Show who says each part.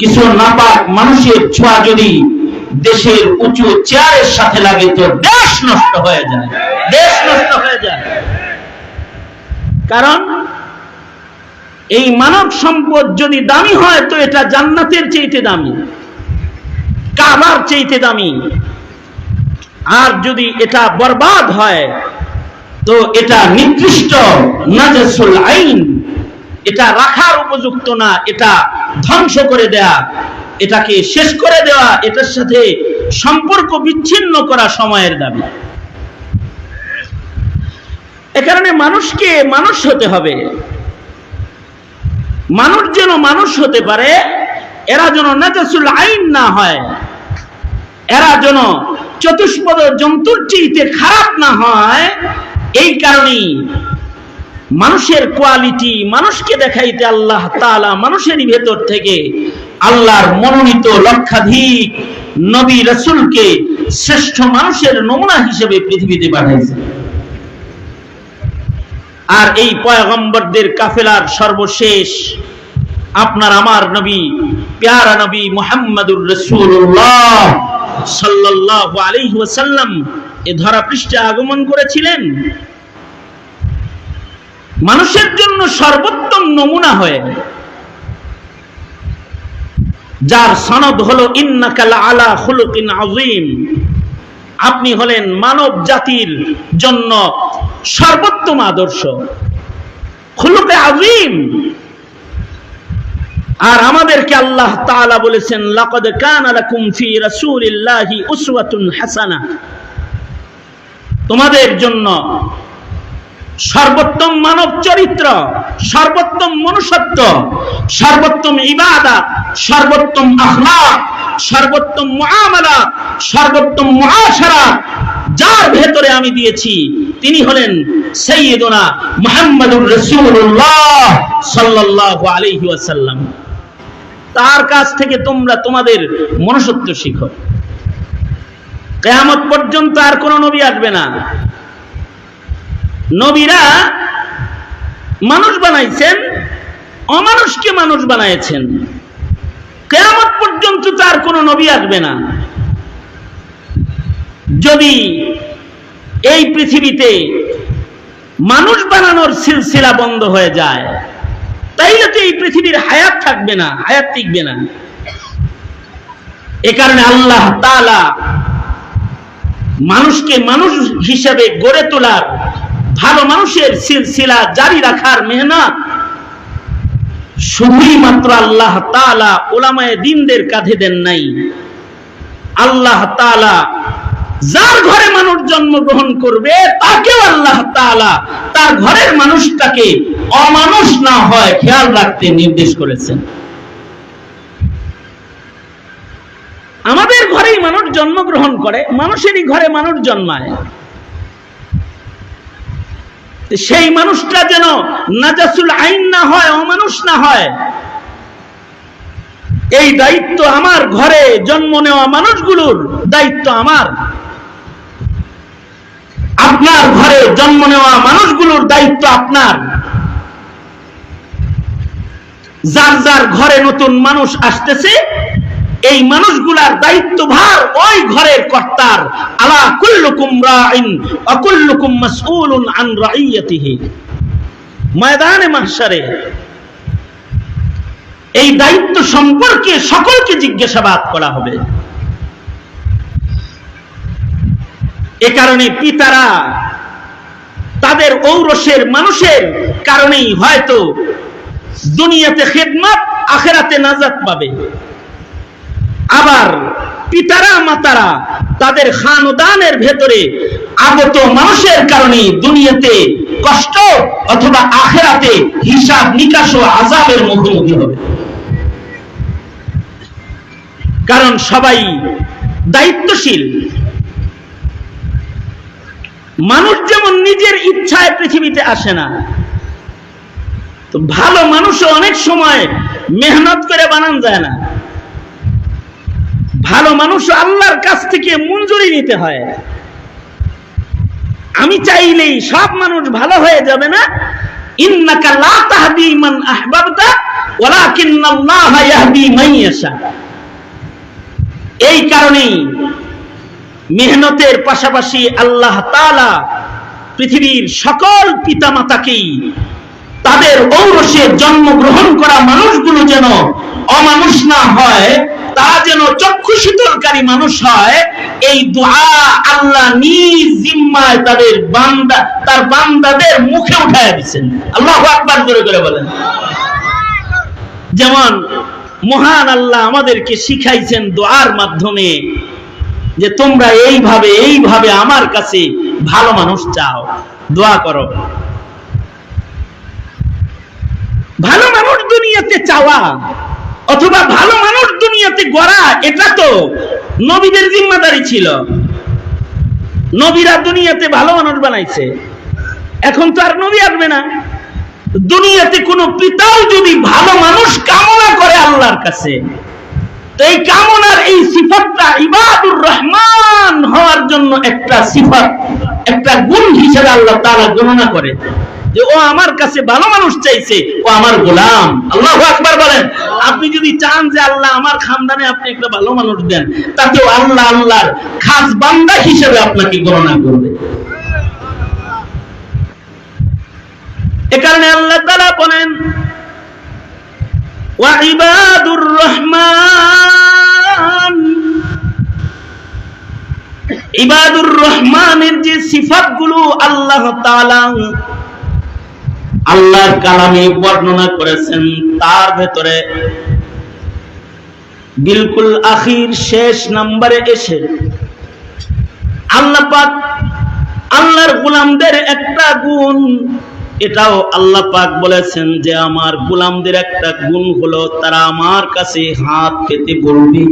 Speaker 1: কিছু নাপাক মানুষের ছোঁয়া যদি দেশের উঁচু চেয়ারের সাথে লাগে তো দেশ নষ্ট হয়ে যায়, দেশ নষ্ট হয়ে যায়। কারণ এই মানব সম্পদ যদি দামি হয় তো এটা জান্নাতের চাইতে দামি, কাবার চাইতে দামি। আর যদি এটা বরবাদ হয় তো এটা নিকৃষ্ট, নাজাসুল আইন, এটা রাখার উপযুক্ত না, এটা ধ্বংস করে দেয়া, এটাকে শেষ করে দেওয়া, এটার সাথে সম্পর্ক বিচ্ছিন্ন করা সময়ের দাবি। এ কারণে মানুষকে মানুষ হতে হবে। মানুষ যেন মানুষ হতে পারে, এরা যেন নাজাসুল আইন না হয়, এরা যেন চতুষ্পদ জন্তুর চেয়ে খারাপ না হয়। এই কারণেই মানুষের কোয়ালিটি মানুষকে দেখাইতে আল্লাহ তাআলা মানুষেরই ভেতর থেকে আল্লাহর মনোনীত লক্ষাধিক নবী রাসূলকে শ্রেষ্ঠ মানুষের নমুনা হিসেবে পৃথিবীতে পাঠাইছেন। আর এই পয়গম্বরদের কাফেলার সর্বশেষ আপনার আমার নবী, প্যারা নবী মুহাম্মদুর রাসূলুল্লাহ সাল্লাল্লাহু আলাইহি ওয়াসাল্লাম এ ধরা পৃষ্ঠে আগমন করেছিলেন মানুষের জন্য সর্বোত্তম নমুনা হয়ে, যার সনদ হলো ইন্নাকা লাআলা খুলুকিন আযীম। আপনি হলেন মানব জাতির জন্য সর্বোত্তম আদর্শ, খুলুকে আযীম। আর আমাদেরকে আল্লাহ তাআলা বলেছেন লাকাদ কানা লাকুম ফি রাসূলিল্লাহি উসওয়াতুন হাসানা, তোমাদের জন্য সর্বোত্তম মানব চরিত্র, সর্বোত্তম মনুষ্যত্ব, সর্বোত্তম ইবাদত, সর্বোত্তম আখলাক, সর্বোত্তম মুআমালাত, সর্বোত্তম মুআশারাত যার ভেতরে আমি দিয়েছি তিনি হলেন সাইয়্যিদুনা মুহাম্মদুর রাসূলুল্লাহ সাল্লাল্লাহু আলাইহি ওয়াসাল্লাম। তার কাছ থেকে তোমরা তোমাদের মনুষ্যত্ব শিখো। কিয়ামত পর্যন্ত আর কোন নবী আসবে না। নবীরা মানুষ বানাইছেন, অমানুষকে মানুষ বানাইছেন। কিয়ামত পর্যন্ত তার কোন নবী আসবে না। যদি এই পৃথিবীতে মানুষ বানানোর সিলসিলা বন্ধ হয়ে যায় তাইলে তো এই পৃথিবীর হায়াত থাকবে না, হায়াত টিকবে না। এ কারণে আল্লাহ তাআলা মানুষকে মানুষ হিসেবে গড়ে তোলার, ভালো মানুষের সিলসিলা জারি রাখার মেহনত শুধুই মাত্র আল্লাহ তাআলা উলামায়ে দ্বীনদের কাঁধে দেন নাই। আল্লাহ তাআলা যার ঘরে মানুষ জন্মগ্রহণ করবে তাকেও আল্লাহ তাআলা তার ঘরের মানুষটাকে অমানুষ না হয় খেয়াল রাখতে নির্দেশ করেছেন। আমাদের ঘরেই মানুষ জন্মগ্রহণ করে, মানুষেরই ঘরে মানুষ জন্মায়, সেই মানুষটা যেন নাজাসুল আইন না হয়, অমানুষ না হয়, এই দায়িত্ব আমার। ঘরে জন্ম নেওয়া মানুষগুলোর দায়িত্ব আমার। আপনার ঘরে জন্ম নেওয়া মানুষগুলোর দায়িত্ব আপনার। যার যার ঘরে নতুন মানুষ আসতেছে এই মানুষগুলার দায়িত্বভার ওই ঘরের কর্তার। আলা কুল্লুকুম রাইন ওয়া কুল্লুকুম মাসউলুন আন রাইয়াতিহি। ময়দানে মাহশারে এই দায়িত্ব সম্পর্কে সকলকে জিজ্ঞাসাবাদ করা হবে। এ কারণে পিতারা তাদের ঔরসের মানুষের কারণেই হয়তো দুনিয়াতে খেদমত, আখিরাতে নাজাত পাবে। আবার পিতারা মাতারা তাদের খানদানের ভেতরে আগত মানুষের কারণে দুনিয়াতে কষ্ট অথবা আখিরাতে হিসাব নিকাশ ও আযাবের মুখোমুখি হবে। কারণ সবাই দায়িত্বশীল। মানুষ যেমন নিজের ইচ্ছায় পৃথিবীতে আসে না, তো ভালো মানুষও অনেক সময় মেহনত করে বানান যায় না। ভালো মানুষ আল্লাহর কাছ থেকে মঞ্জুরি নিতে হয়। আমি চাইলেই সব মানুষ ভালো হয়ে যাবে না, ইন্নাকা লা তাহদি মান আহবাবতা ওয়ালাকিন্নাল্লাহা ইয়াহদি মান ইয়াশা। এই কারণেই মেহনতের পাশাপাশি আল্লাহ তাআলা পৃথিবীর সকল পিতামাতাকেই তাদের ঔরসে জন্মগ্রহণ করা মানুষগুলো যেন অমানুষ না হয়, তারা যেন চক্ষু শীতলকারী মানুষ হয়, এই দোয়া আল্লাহ নিজ জিম্মায় তার বান্দাদের মুখে উঠায় দিচ্ছেন। আল্লাহু আকবার জোরে করে বলেন। যেমন মহান আল্লাহ আমাদেরকে শিখাইছেন দোয়ার মাধ্যমে যে তোমরা এইভাবে আমার কাছে ভালো মানুষ চাও, দোয়া করো। ভালো মানুষ দুনিয়াতে চাওয়া অথবা ভালো মানুষ দুনিয়াতে গড়া, এটা তো নবীদের জিম্মাদারি ছিল। নবীরা দুনিয়াতে ভালো মানুষ বানাইছে, এখন তো আর নবী আসবে না। দুনিয়াতে কোনো পিতাও যদি ভালো মানুষ কামনা করে আল্লাহর কাছে, তো এই কামনার এই সিফাতটা ইবাদুর রহমান হওয়ার জন্য একটা সিফাত, একটা গুণ হিসেবে আল্লাহ তাআলা গণনা করে যে ও আমার কাছে ভালো মানুষ চাইছে, ও আমার গোলাম। আল্লাহু আকবার বলেন। আপনি যদি চান যে আল্লাহ আমার খানদানে আপনি একটা ভালো মানুষ দেন, তাতেও আল্লাহ আল্লাহর খাস বান্দা হিসেবে আপনাকে গণনা করবে। এ কারণে আল্লাহ তাআলা বলেন ওয়া ইবাদুর রহমান, ইবাদুর রহমানের যে সিফাতগুলো আল্লাহ তাআলা আল্লাহর কালামে বর্ণনা করেছেন, তার ভেতরে বিলকুল আখির শেষ নম্বরে এসে আল্লাহ পাক আল্লাহর গোলামদের একটা গুণ, এটাও আল্লাহ পাক বলেছেন যে আমার গোলামদের একটা গুণ হলো তারা আমার কাছে হাত পেতে বলবে।